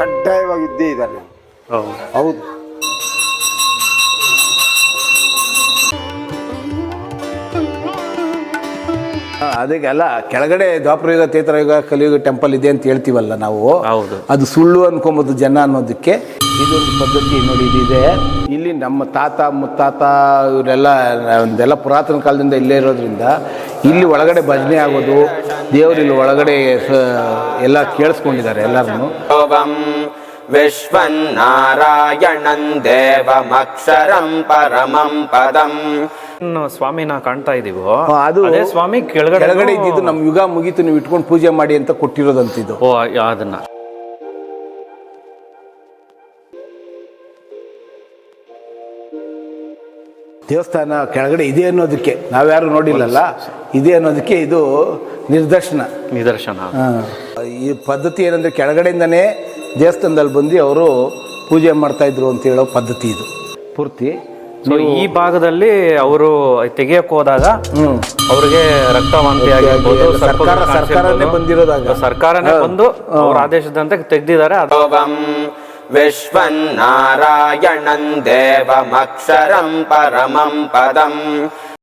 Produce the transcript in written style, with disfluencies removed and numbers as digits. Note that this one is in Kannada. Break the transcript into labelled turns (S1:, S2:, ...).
S1: ಕಡ್ಡಾಯವಾಗಿ ಇದ್ದೇ ಇದ್ದಾರೆ. ಹೌದು. ಅದಕ್ಕೆಲ್ಲ ಕೆಳಗಡೆ ದ್ವಾಪರಯುಗ, ತ್ರೇತಾಯುಗ, ಕಲಿಯುಗ ಟೆಂಪಲ್ ಇದೆ ಅಂತ ಹೇಳ್ತೀವಲ್ಲ ನಾವು, ಅದು ಸುಳ್ಳು ಅನ್ಕೊಂಬೋದು ಜನ ಅನ್ನೋದಕ್ಕೆ. ಇದೊಂದು ಪದ್ಧತಿ ನೋಡಿ, ಇದಿದೆ ಇಲ್ಲಿ. ನಮ್ಮ ತಾತ ಮುತ್ತಾತ ಇವರೆಲ್ಲ ಪುರಾತನ ಕಾಲದಿಂದ ಇಲ್ಲೇ ಇರೋದ್ರಿಂದ ಇಲ್ಲಿ ಒಳಗಡೆ ಭಜನೆ ಆಗೋದು, ದೇವರು ಇಲ್ಲಿ ಒಳಗಡೆ ಎಲ್ಲ ಕೇಳಿಸ್ಕೊಂಡಿದ್ದಾರೆ ಎಲ್ಲರನ್ನು.
S2: ವಿಶ್ವನ್ನಾರಾಯಣಂ ದೇವಮಕ್ಷರಂ ಪರಮಂ ಪದಂ.
S3: ಸ್ವಾಮಿನ ಕಾಣ್ತಾ ಇದೀವೋ,
S2: ಅದು
S3: ಸ್ವಾಮಿ ಕೆಳಗಡೆ
S2: ಇದ್ದಿದ್ದು ನಮ್ಮ ಯುಗ ಮುಗೀತು, ನೀವು ಇಟ್ಕೊಂಡು ಪೂಜೆ ಮಾಡಿ ಅಂತ ಕೊಟ್ಟಿರೋದಂತಿದ್ದು.
S3: ಅದನ್ನ
S2: ದೇವಸ್ಥಾನ ಕೆಳಗಡೆ ಇದೆ ಅನ್ನೋದಕ್ಕೆ, ನಾವ್ಯಾರು ನೋಡಿಲ್ಲಲ್ಲ, ಇದೆ ಅನ್ನೋದಕ್ಕೆ ಇದು ನಿದರ್ಶನ. ಈ ಪದ್ಧತಿ ಏನಂದ್ರೆ ಕೆಳಗಡೆಯಿಂದನೇ ದೇವಸ್ಥಾನದಲ್ಲಿ ಬಂದು ಅವರು ಪೂಜೆ ಮಾಡ್ತಾ ಇದ್ರು ಅಂತ ಹೇಳೋ ಪದ್ಧತಿ ಇದು ಪೂರ್ತಿ.
S3: ಈ ಭಾಗದಲ್ಲಿ ಅವರು ತೆಗಿಯಕ್ ಹೋದಾಗ ಅವ್ರಿಗೆ ರಕ್ತವಾಂತಿ ಆಗಿರ್ಬೋದು,
S2: ಸರ್ಕಾರನೇ ಬಂದಿರೋದಾಗ
S3: ಸರ್ಕಾರನೇ ಬಂದು ಅವ್ರ ಆದೇಶದಂತೆ ತೆಗ್ದಿದ್ದಾರೆ.
S2: ವಿಶ್ವನ್ನಾರಾಯಣಂ ದೇವಮಕ್ಷರಂ ಪರಮಂ ಪದಂ